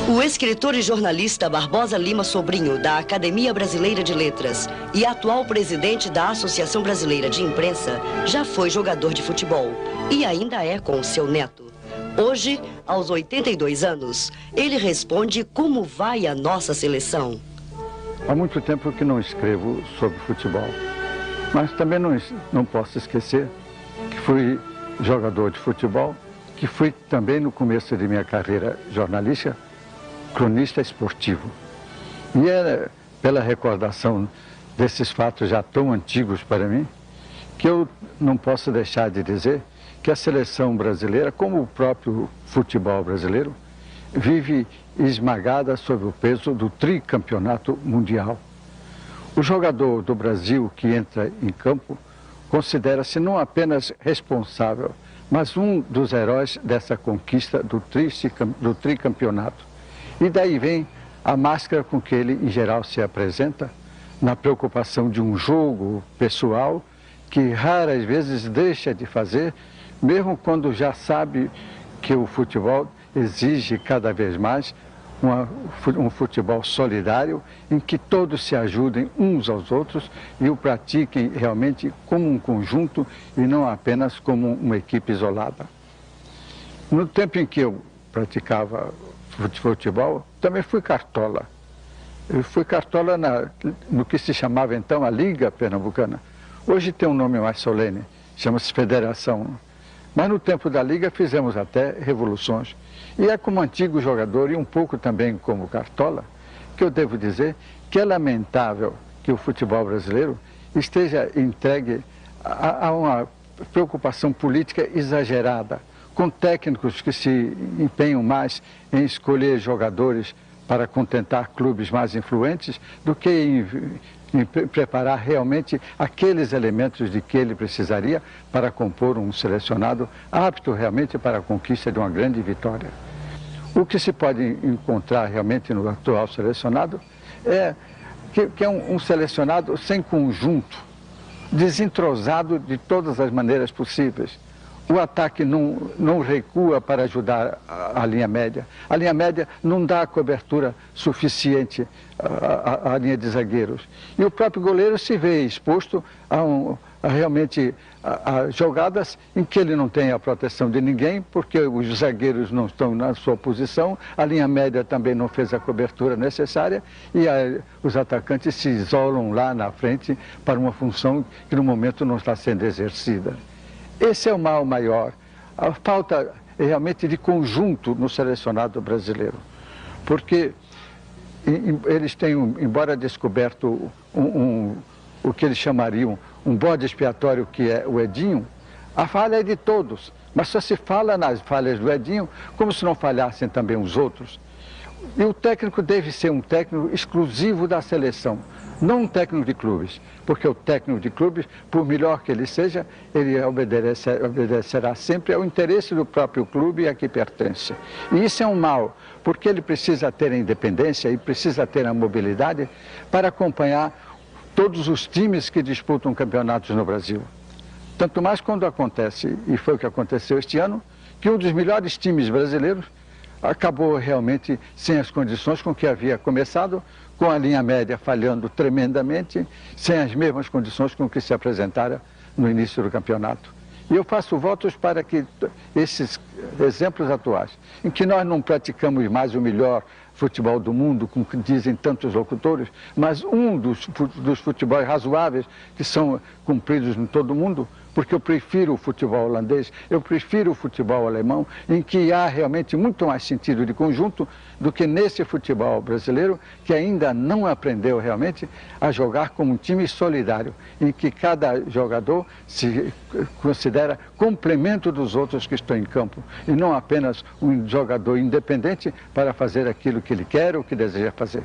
O escritor e jornalista Barbosa Lima Sobrinho, da Academia Brasileira de Letras e atual presidente da Associação Brasileira de Imprensa, já foi jogador de futebol e ainda é com o seu neto. Hoje, aos 82 anos, ele responde como vai a nossa seleção. Há muito tempo que não escrevo sobre futebol, mas também não posso esquecer que fui jogador de futebol, que fui também no começo de minha carreira jornalística, cronista esportivo. E é pela recordação desses fatos já tão antigos para mim, que eu não posso deixar de dizer que a seleção brasileira, como o próprio futebol brasileiro, vive esmagada sob o peso do tricampeonato mundial. O jogador do Brasil que entra em campo considera-se não apenas responsável, mas um dos heróis dessa conquista do tricampeonato. E daí vem a máscara com que ele, em geral, se apresenta, na preocupação de um jogo pessoal que raras vezes deixa de fazer, mesmo quando já sabe que o futebol exige cada vez mais um futebol solidário, em que todos se ajudem uns aos outros e o pratiquem realmente como um conjunto e não apenas como uma equipe isolada. No tempo em que eu praticava futebol, também fui cartola. Eu fui cartola no que se chamava então a Liga Pernambucana. Hoje tem um nome mais solene, chama-se Federação. Mas no tempo da Liga fizemos até revoluções. E é como antigo jogador e um pouco também como cartola, que eu devo dizer que é lamentável que o futebol brasileiro esteja entregue a uma preocupação política exagerada, com técnicos que se empenham mais em escolher jogadores para contentar clubes mais influentes do que em preparar realmente aqueles elementos de que ele precisaria para compor um selecionado apto realmente para a conquista de uma grande vitória. O que se pode encontrar realmente no atual selecionado é que é um selecionado sem conjunto, desentrosado de todas as maneiras possíveis. O ataque não recua para ajudar a linha média. A linha média não dá cobertura suficiente à linha de zagueiros. E o próprio goleiro se vê exposto realmente a jogadas em que ele não tem a proteção de ninguém, porque os zagueiros não estão na sua posição, a linha média também não fez a cobertura necessária e os atacantes se isolam lá na frente para uma função que no momento não está sendo exercida. Esse é o mal maior, a falta realmente de conjunto no selecionado brasileiro, porque eles têm, embora descoberto o que eles chamariam um bode expiatório, que é o Edinho, a falha é de todos, mas só se fala nas falhas do Edinho como se não falhassem também os outros. E o técnico deve ser um técnico exclusivo da seleção, não um técnico de clubes, porque o técnico de clubes, por melhor que ele seja, ele obedecerá sempre ao interesse do próprio clube a que pertence. E isso é um mal, porque ele precisa ter a independência e precisa ter a mobilidade para acompanhar todos os times que disputam campeonatos no Brasil. Tanto mais quando acontece, e foi o que aconteceu este ano, que um dos melhores times brasileiros acabou realmente sem as condições com que havia começado, com a linha média falhando tremendamente, sem as mesmas condições com que se apresentara no início do campeonato. E eu faço votos para que esses exemplos atuais, em que nós não praticamos mais o melhor futebol do mundo, como dizem tantos locutores, mas um dos futebols razoáveis que são cumpridos em todo o mundo, porque eu prefiro o futebol holandês, eu prefiro o futebol alemão, em que há realmente muito mais sentido de conjunto do que nesse futebol brasileiro, que ainda não aprendeu realmente a jogar como um time solidário, em que cada jogador se considera complemento dos outros que estão em campo, e não apenas um jogador independente para fazer aquilo que ele quer ou que deseja fazer.